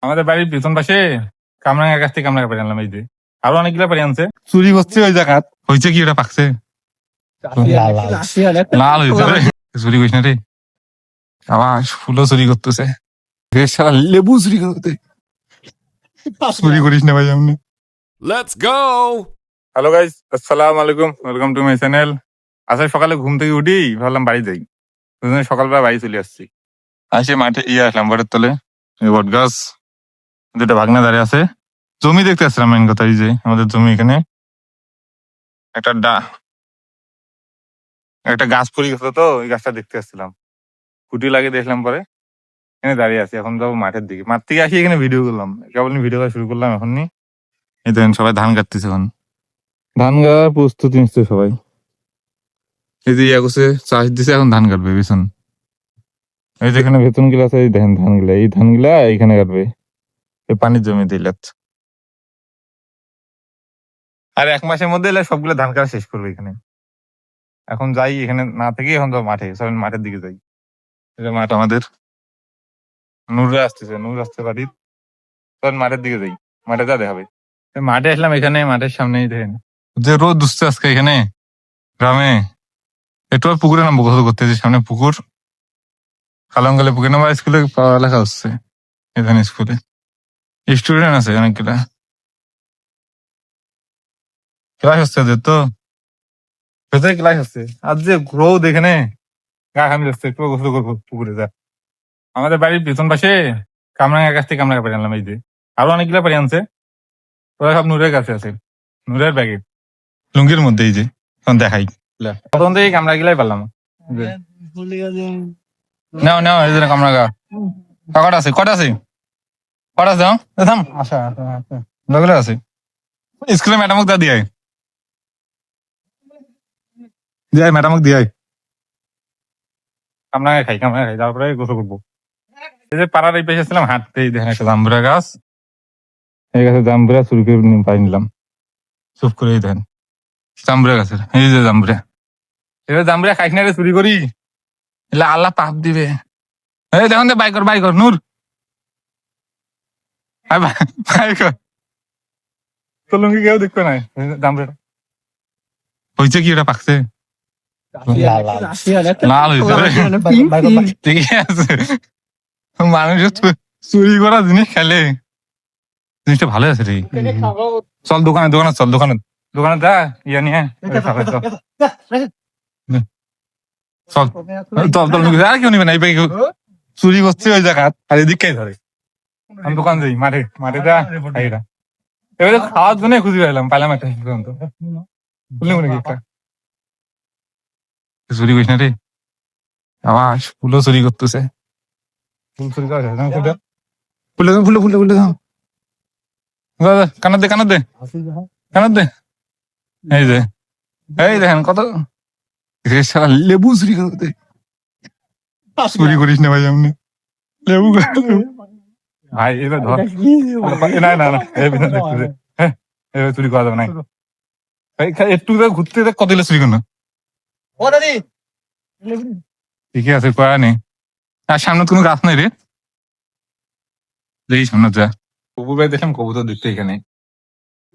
আমাদের বাড়ির পেছন পাশে কামরাঙ্গা গাছ থেকে কামরাঙ্গা পেরে আনলাম। এই যে আরো অনেকগুলো পেরে আনছে, চুরি করছে ওই জায়গা। হয়েছে কি, ওটা পাকছে লাল হয়েছে রে। চুরি করিস না রে, আবার ফুলও চুরি করতেছে। সারা লেবু চুরি করতে, চুরি করিস না ভাই আপনি। Let's go! হ্যালো গাইস, আসসালামু আলাইকুম, ওয়েলকাম টু মাই চ্যানেল। আজকে সকালে ঘুম থেকে উঠি ভাবলাম বাড়ি যাই, দুজনে সকালবেলা বাড়ি চলে আসছি। আসে মাঠে আসলাম, বটের তলে বট গাছ দুটা ভাগনা দাঁড়িয়ে আছে। জমি দেখতে আসছিলাম, মেন কথা এই যে আমাদের জমি, এখানে একটা গাছ পড়ে গেছে, তো ওই গাছটা দেখতে আসছিলাম। খুঁটি লাগিয়ে দেখলাম, পরে এখানে দাঁড়িয়ে আছি। এখন যাবো মাঠের দিকে, মাঠ থেকে আসি এখানে ভিডিও করলাম, কেবল ভিডিও করা শুরু করলাম এখনই। এই দেখেন সবাই ধান কাটতেছে, এখন ধান গাড়ার প্রস্তুতি নিচ্ছে সবাই। এই যে করছে, চাষ দিছে, এখন ধান কাটবে বেতন। এই যেখানে বেতন গুলা আছে, এই দেখেন ধান গুলা, এই ধান গুলা এখানে কাটবে, এই পানির জমি দিলে। আর এক মাসের মধ্যে এলে সবগুলো ধান কাটা শেষ করবে এখানে। এখন যাই, এখানে না থেকে এখন তো মাঠে, সবাই মাঠের দিকে যাই। এটা মাঠ আমাদের, নূররা আসতেছে, নূর আসতে পারি, তখন মাঠের দিকে যাই, মাঠে যা দেখাবে। মাঠে আসলাম, এখানে মাঠের সামনেই দেখেন যে রোদ দুসছে আজকে এখানে গ্রামে। একটু আর পুকুরে নামবো গোসল করতে, যে সামনে পুকুর, কালঙ্গালে পুকুরে নামা। স্কুলে পড়ালেখা হচ্ছে এখানে, স্কুলে স্টুডেন্ট আছে অনেকগুলা, ক্লাস হচ্ছে ওদের, তো ভেতরে ক্লাস হচ্ছে। আর যে রোদ এখানে, গা ঘামি যাচ্ছে, একটু গোসল করবো পুকুরে যা। আমাদের বাড়ির পেছন পাশে কামরাঙ্গা গাছ থেকে কামরাঙ্গা পেরে আনলাম। এই যে আরো অনেকগুলো পেরে আনছে, ওরা সব নূরের কাছে আছে, নূরের ব্যাগে লুঙ্গির মধ্যে। এই যে এখন দেখাই, প্রথম থেকে কামরা গিলাই পারলাম। নাও নাও, এই যে কামরাঙ্গা কটা আছে, কটা আছে, কটা আছে, থাম আচ্ছা আচ্ছা আছে। স্কুলে ম্যাডামক দা দিয়াই দিয়াই, ম্যাডামক দিয়াই কামরাঙ্গা খাই, কামরাঙ্গা খাই, তারপরে গোসল করবো। এই যে পাড়ার এই পেশে ছিলাম হাঁটতে, এই দেখেন একটা জাম্বুরা গাছ, এই গাছে জাম্বুরা চুরি করে পাই নিলাম, চুপ করে। এই দেখেন জাম্বুরা গাছের, এই যে জাম্বুরা, এবার জাম্বুরা খাইস না রে, চুরি করি, এলে আল্লাহ পাপ দিবে। এই দেখুন তো, বাই কর, বাই কর নূর, বাই কর, তোর লুঙ্গি কেউ দেখবে না। জাম্বুরা হয়েছে কি, ওটা পাকছে লাল হয়েছে, ঠিকই আছে। মানুষের চুরি করা জিনিস খেলে, জিনিসটা ভালো আছে রে। চল দোকানে, দোকানে চল, দোকানে, দোকানে যা ইয়া নিয়ে চল, চল চল চল, আর কেউ নিবে না, এই চুরি করছে ওই জায়গা, আর এদিক ধরে। আমি দোকান যাই, মাঠে, মাঠে যা খাইরা। এবার খাওয়ার জন্য খুঁজে পাইলাম একটা পর্যন্ত, বুঝলি মনে কি একটা চুরি করিস না রে, আবার ফুলও চুরি করতেছে, ফুল চুরি করা ফুলে ফুলে ফুলে ফুলে দাও, কানার দে, কানার দে, কানার দে। এই যে, এই দেখেন কত সারা লেবু চুরি করতে, চুরি করিস না ভাই আপনি, লেবু ভাই এবার ধর, না না না, এবার চুরি করা যাবে না। একটু ঘুরতে কত চুরি কর না, ঠিকই আছে, করা নেই। আর সামনে কোনো গাছ নাই রে, দেখি সামনে যা। কবুর ভাই দেখলাম, কবুতর দেখতে এখানে,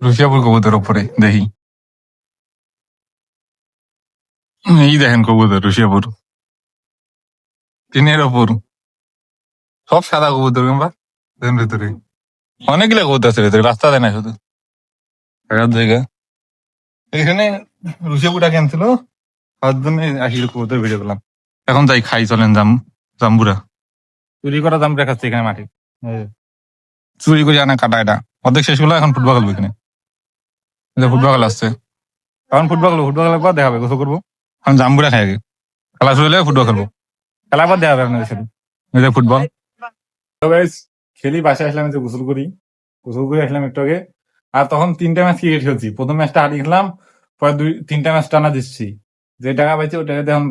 রুশিয়াপুর কবুতর ওপরে দেখি, এই দেখেন কবুতর রুশিয়াপুর টিনের ওপর, সব সাদা কবুতর, ভেতরে অনেকগুলো কবুতর আছে ভেতরে, রাস্তা দেয় না শুধু জায়গা। এখানে রুশিয়াপুরটা কেনছিল, তার জন্য আসি কবুতর ভিডিও করলাম। এখন যাই খাই, চলেন জাম্বুরা, চুরি করা জাম্বুরা খাচ্ছে এখানে মাঠে, চুরি করে আনা কাটা, এটা অর্ধেক শেষ হলো, এখন ফুটবল খেলবো এখানে, ফুটবল খেলা আসছে, এখন ফুটবল খেলবো, ফুটবল খেলার পর দেখাবে, গোসল করবো, এখন জাম্বুরা খাই আগে, খেলা শুরু হলে ফুটবল খেলবো, খেলার পর দেখাবে আপনাদের সাথে ফুটবল। খেলি, বাসায় আসলাম, গোসল করি, গোসল করে আসলাম একটু আগে। আর তখন 3টা ম্যাচ ক্রিকেট খেলছি, প্রথম ম্যাচটা হারিয়ে খেলাম, পরে 3টা ম্যাচ টানা দিচ্ছি। যে টাকা পাইছি ওই টাকা দিয়ে এখন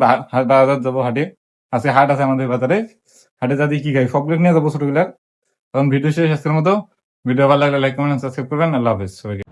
বাজার যাবো, হাটে আজকে হাট আছে আমাদের বাজারে, হাটে যা দিয়ে কি খাই সবগুলো নিয়ে যাবো ছোটগুলা। তখন ভিডিও শেষ, আজকের মতো। ভিডিও ভালো লাগলে লাইক কমেন্ট সাবস্ক্রাইব করবেন। আল্লাহ হাফেজ সবাইকে।